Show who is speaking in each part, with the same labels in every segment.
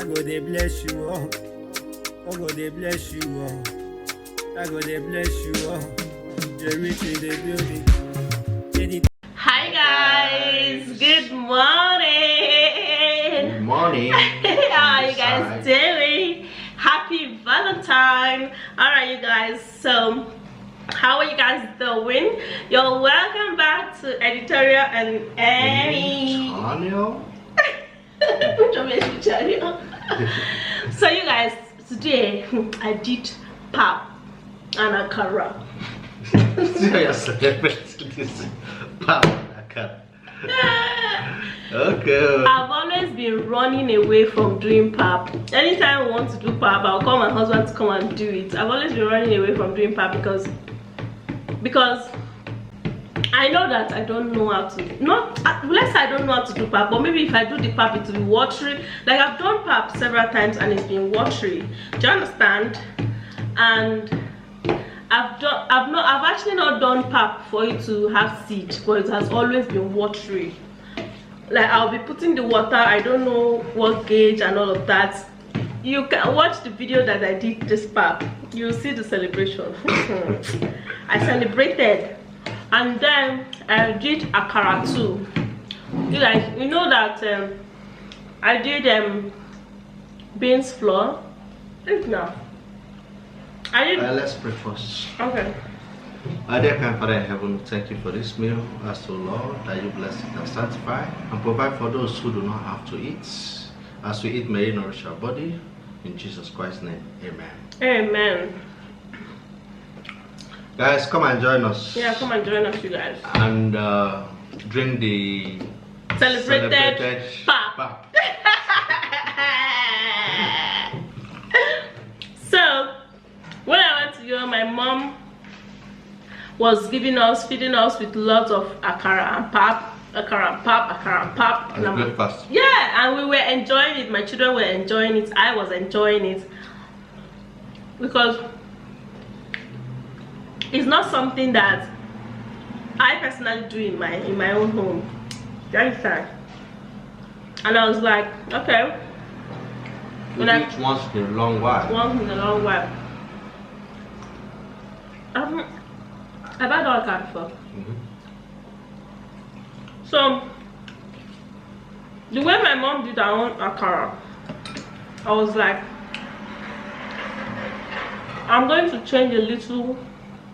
Speaker 1: go they bless you all. Oh God they bless you all. I go they bless you all. You're rich in the building.
Speaker 2: Hi guys, good morning.
Speaker 3: Good morning.
Speaker 2: How are you guys doing? Happy Valentine. Alright you guys, so how are you guys doing? You're welcome back to Editorial and Annie. So you guys, today I did pap and akara.
Speaker 3: You're celebrating this pap and akara. Okay.
Speaker 2: I've always been running away from doing pap. Anytime I want to do pap, I'll call my husband to come and do it. I've always been running away from doing pap because I know that I don't know how to, let's say I don't know how to do pap, but maybe if I do the pap it will be watery. Like I've done pap several times and it's been watery. Do you understand? And I've actually not done pap for it to have seed, but it has always been watery. Like I'll be putting the water, I don't know what gauge and all of that. You can watch the video that I did this pap, you'll see the celebration. I celebrated. And then I did akara too. You guys, you know that I did beans flour. Now I did.
Speaker 3: Let's pray first.
Speaker 2: Okay.
Speaker 3: Our dear kind Father in heaven, thank you for this meal. Ask the Lord that you bless it and sanctify and provide for those who do not have to eat. As we eat, may it nourish our body. In Jesus Christ's name, amen.
Speaker 2: Amen.
Speaker 3: Guys, come and join us.
Speaker 2: Yeah, come and join us, you guys.
Speaker 3: And drink the
Speaker 2: celebrated pap. So, when I went to Europe, my mom was feeding us with lots of akara and pap. Akara and pap.
Speaker 3: And breakfast.
Speaker 2: Yeah, and we were enjoying it. My children were enjoying it. I was enjoying it. Because it's not something that I personally do in my own home. You understand? And I was like, okay.
Speaker 3: When I eat once in a long while.
Speaker 2: Once in a long while. I've had all that before. So the way my mom did her own akara, I was like, I'm going to change a little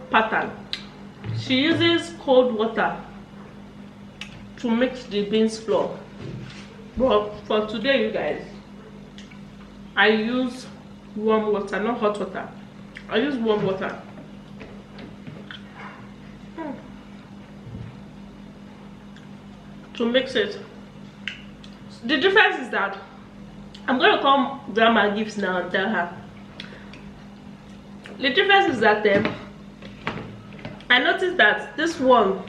Speaker 2: pattern. She uses cold water to mix the beans flour, but for today you guys, I use warm water, not hot water. I use warm water. To mix it. The difference is that I'm going to call Grandma Gifts now and tell her. The difference is that I noticed that this one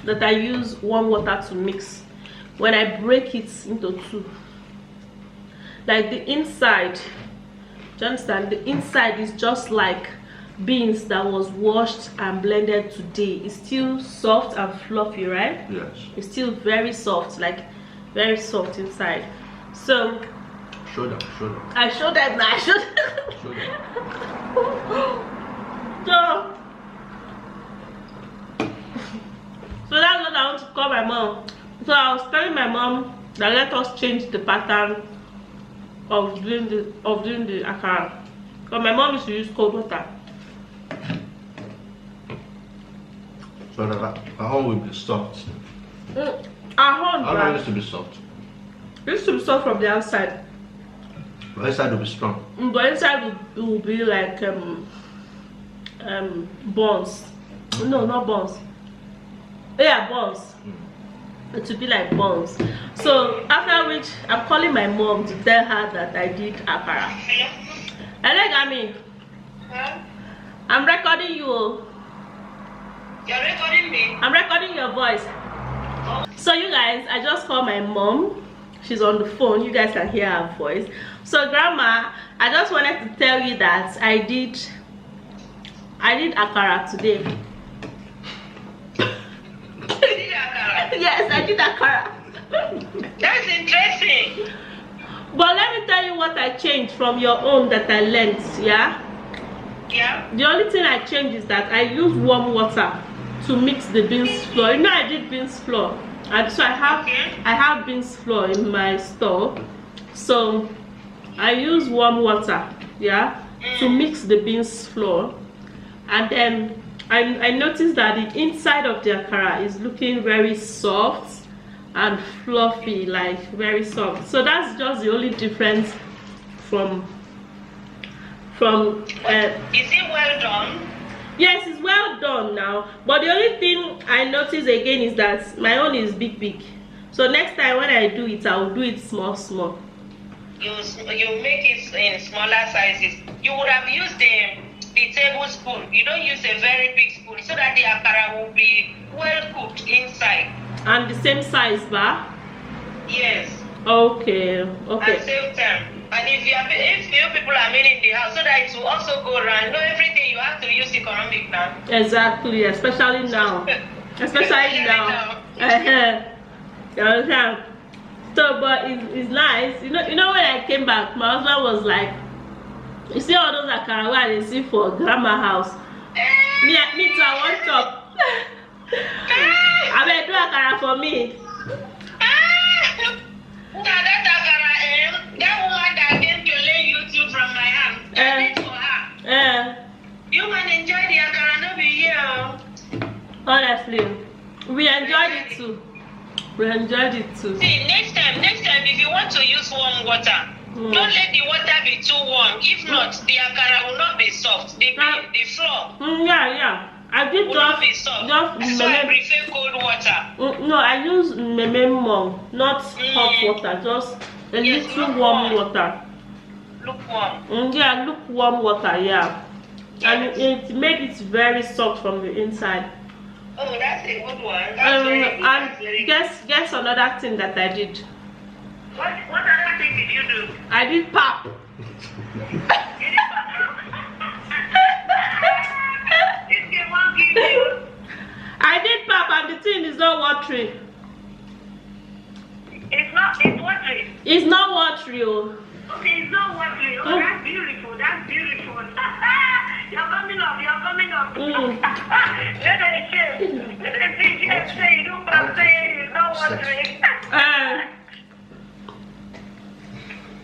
Speaker 2: that I use warm water to mix, when I break it into two, like the inside, do you understand? The inside is just like beans that was washed and blended today. It's still soft and fluffy, right?
Speaker 3: Yes. It's
Speaker 2: still very soft, like very soft inside. So
Speaker 3: show them.
Speaker 2: I showed them now.
Speaker 3: Show them.
Speaker 2: So that's what I want to call my mom. So I was telling my mom that let us change the pattern of doing the akara. But my mom used to use cold water.
Speaker 3: So that our home will be soft.
Speaker 2: Our home
Speaker 3: used to be soft.
Speaker 2: It used to be soft from the outside.
Speaker 3: But inside will be strong.
Speaker 2: But inside will be like buns. No, not buns. Yeah, buns. It will be like buns. So after which I'm calling my mom to tell her that I did akara. Hello, Gami.
Speaker 4: Huh?
Speaker 2: I'm recording you.
Speaker 4: You're recording me?
Speaker 2: I'm recording your voice.
Speaker 4: Oh.
Speaker 2: So you guys, I just called my mom. She's on the phone. You guys can hear her voice. So Grandma, I just wanted to tell you that I did akara today.
Speaker 4: You did akara?
Speaker 2: Yes, I did akara.
Speaker 4: That's interesting.
Speaker 2: But let me tell you what I changed from your own that I learned, yeah?
Speaker 4: Yeah.
Speaker 2: The only thing I changed is that I use warm water to mix the beans flour. You know I did beans flour. And so I have beans flour in my store. So I use warm water, yeah, to mix the beans flour. And then I noticed that the inside of the akara is looking very soft and fluffy, like very soft. So that's just the only difference from
Speaker 4: Is it well done?
Speaker 2: yes, it's well done now, but the only thing I notice again is that my own is big. So next time when I do it, I'll do it small.
Speaker 4: You make it in smaller sizes. You would have used the tablespoon. You don't use a very big spoon so that the akara will be well cooked inside.
Speaker 2: And the same size, ba?
Speaker 4: Yes.
Speaker 2: Okay.
Speaker 4: At same time. And if you people are many in the house, so that it will also go around. Not everything you have to use economic now.
Speaker 2: Exactly, especially now. You understand? So, but it's nice. You know when I came back, my husband was like, you see all those akara wey I see for grandma house. Me too, I want chop. I better do akara for me.
Speaker 4: That akara, that woman that came to learn YouTube from my hand, I did for her. You can enjoy the akara, no be here.
Speaker 2: Honestly, we enjoyed it too.
Speaker 4: See, next time, if you want to use warm water, don't let the water be too warm. If not, the akara will not be soft. The flour
Speaker 2: Yeah. I did
Speaker 4: will not be soft. So I prefer cold water.
Speaker 2: No, I use mememong, not hot water, just a little warm water.
Speaker 4: Lukewarm.
Speaker 2: Yeah, lukewarm water, yeah. And it made it very soft from the inside.
Speaker 4: Oh, that's a good one. That's very good.
Speaker 2: And guess another thing that I did.
Speaker 4: What other thing did you do?
Speaker 2: I did pap. I did pap and the thing is not watery.
Speaker 4: It's watery.
Speaker 2: It's not watery. Oh.
Speaker 4: Okay, it's not watery. Oh, that's beautiful. You're coming up. Let us say you don't say it's not watery.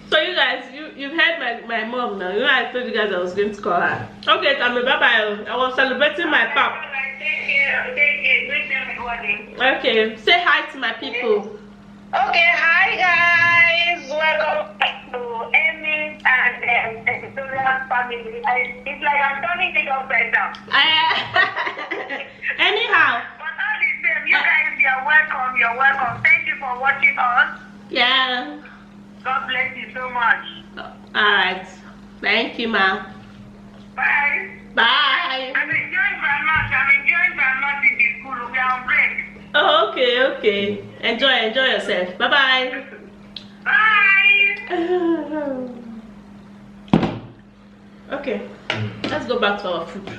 Speaker 2: So you guys, you've heard my mom now. You know I told you guys I was going to call her. Okay, Tammy, bye-bye. I was celebrating my pap. Okay, say hi to my people.
Speaker 4: Okay, hi guys. Welcome back to Emmy and Victoria's family. It's like I'm turning it upside down.
Speaker 2: Anyhow.
Speaker 4: But all the same, you guys, you're welcome. Thank you for watching us.
Speaker 2: Yeah.
Speaker 4: God bless you so much.
Speaker 2: Alright. Thank you, ma.
Speaker 4: Bye.
Speaker 2: Bye.
Speaker 4: I'm enjoying grandma in the school. We are on break.
Speaker 2: Oh, okay. Enjoy yourself. Bye.
Speaker 4: Bye.
Speaker 2: Okay. Let's go back to our food.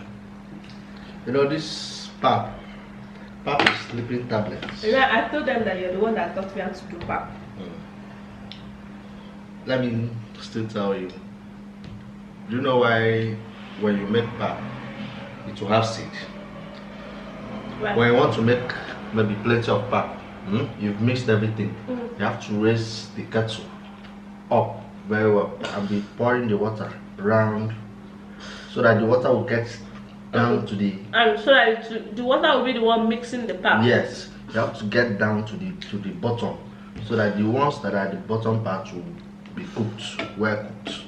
Speaker 3: You know this pap is sleeping tablets.
Speaker 2: Yeah, I told them that you're the one that taught me how to do pap.
Speaker 3: Let me still tell you. Do you know why when you make pap, it will have seed?
Speaker 2: Right.
Speaker 3: When you want to make maybe plenty of pap, you've mixed everything. You have to raise the kettle up very well and be pouring the water around so that the water will get down to the.
Speaker 2: And so that the water will be the one mixing the pap.
Speaker 3: Yes, you have to get down to the bottom so that the ones that are at the bottom part will be cooked, well cooked.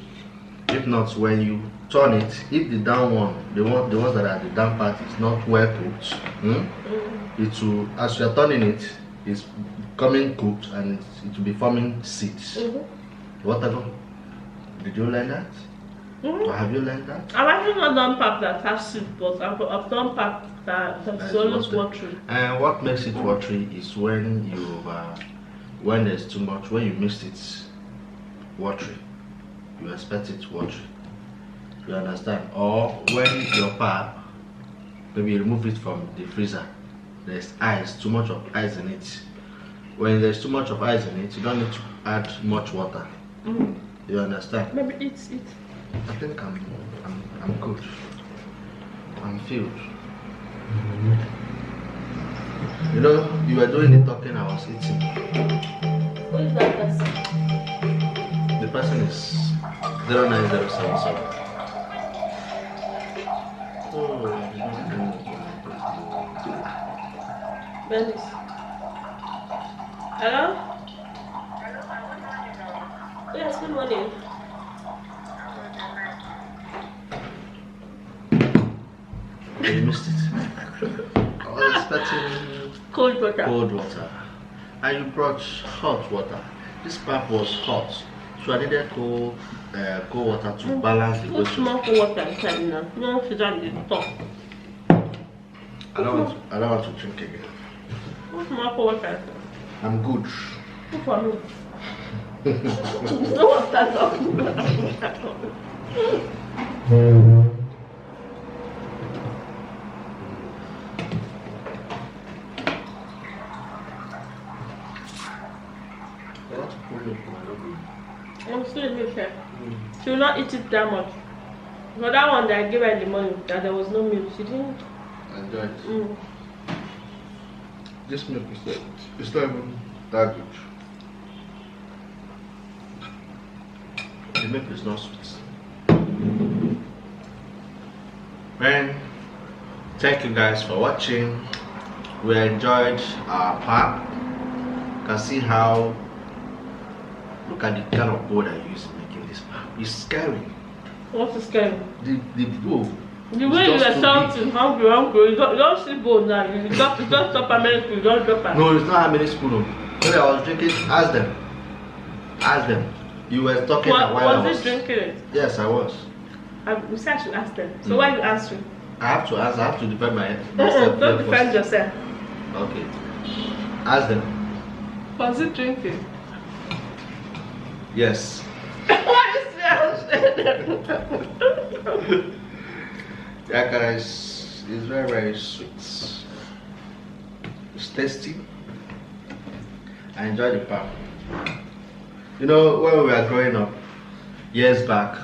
Speaker 3: If not, when you turn it, if the down one, the ones that are at the down part is not well cooked, it will, as you are turning it, it's becoming cooked and it will be forming seeds. Whatever. Did you learn that? Or have you learned that?
Speaker 2: I've actually not done pap that has seed, but I've done pap that's always watery.
Speaker 3: And what makes it watery is when when there's too much, when you mix it watery, you expect it watery. You understand? Or when your pap, maybe you remove it from the freezer, there's ice, too much of ice in it. When there's too much of ice in it, you don't need to add much water. You understand?
Speaker 2: Maybe eat.
Speaker 3: I think I'm good. I'm filled. You know, you were doing the talking, I was eating.
Speaker 2: Who is that person?
Speaker 3: The person is 09077. Oh,
Speaker 2: Venice. Hello? Yes, good morning.
Speaker 3: you missed it. I was expecting
Speaker 2: Cold water.
Speaker 3: cold water. And you brought hot water. This pap was hot. So I needed cold water to balance the
Speaker 2: Put
Speaker 3: question.
Speaker 2: more cold water inside now. No sugar in the top.
Speaker 3: I don't want to drink again.
Speaker 2: Put more cold water.
Speaker 3: I'm good.
Speaker 2: Put for me. No water talk. I'm still in milk. She will not eat it that much. For that one that I gave her in the morning, that there was no milk, she didn't.
Speaker 3: Enjoy it. This milk is not even that good. The milk is not sweet. And thank you guys for watching. We enjoyed our pap. You can see how. Look at the kind of bowl I use making this pap. It's scary.
Speaker 2: What's the scary?
Speaker 3: The bowl.
Speaker 2: The way you are shouting, hungry, you don't sleep all night. You just stop a minute, you don't drop her.
Speaker 3: No, it's not how many spoon. When I was drinking, ask them. Ask them. You were talking while I was.
Speaker 2: Was it drinking it?
Speaker 3: Yes, I was.
Speaker 2: We said I should ask them. So why are you answering?
Speaker 3: I have to answer. I have to defend myself.
Speaker 2: Don't defend yourself.
Speaker 3: Okay. Ask them.
Speaker 2: Was it drinking?
Speaker 3: Yes.
Speaker 2: Why is
Speaker 3: The Akara is very, very sweet. It's tasty. I enjoy the pap. You know, when we were growing up, years back,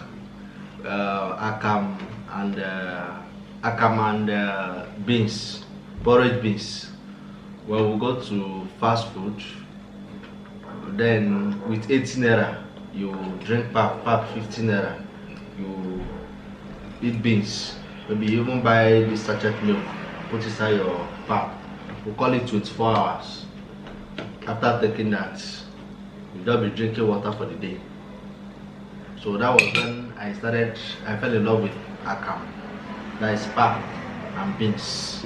Speaker 3: Akam and beans, porridge beans. When we go to fast food, then with 18 naira, you drink pap 15 naira. You eat beans. Maybe you even buy this sachet milk, put inside your pap. We call it 24 hours. After taking that, you don't be drinking water for the day. So that was when I fell in love with Akam. That is pap and beans.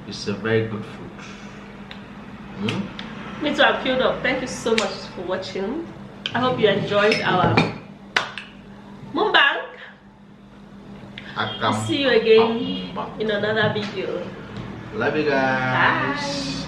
Speaker 3: It's a very good food.
Speaker 2: Me too, I'm filled up. Thank you so much for watching. I hope you enjoyed our Mukbang.
Speaker 3: Akam.
Speaker 2: See you again in another video.
Speaker 3: Love you guys.
Speaker 2: Bye.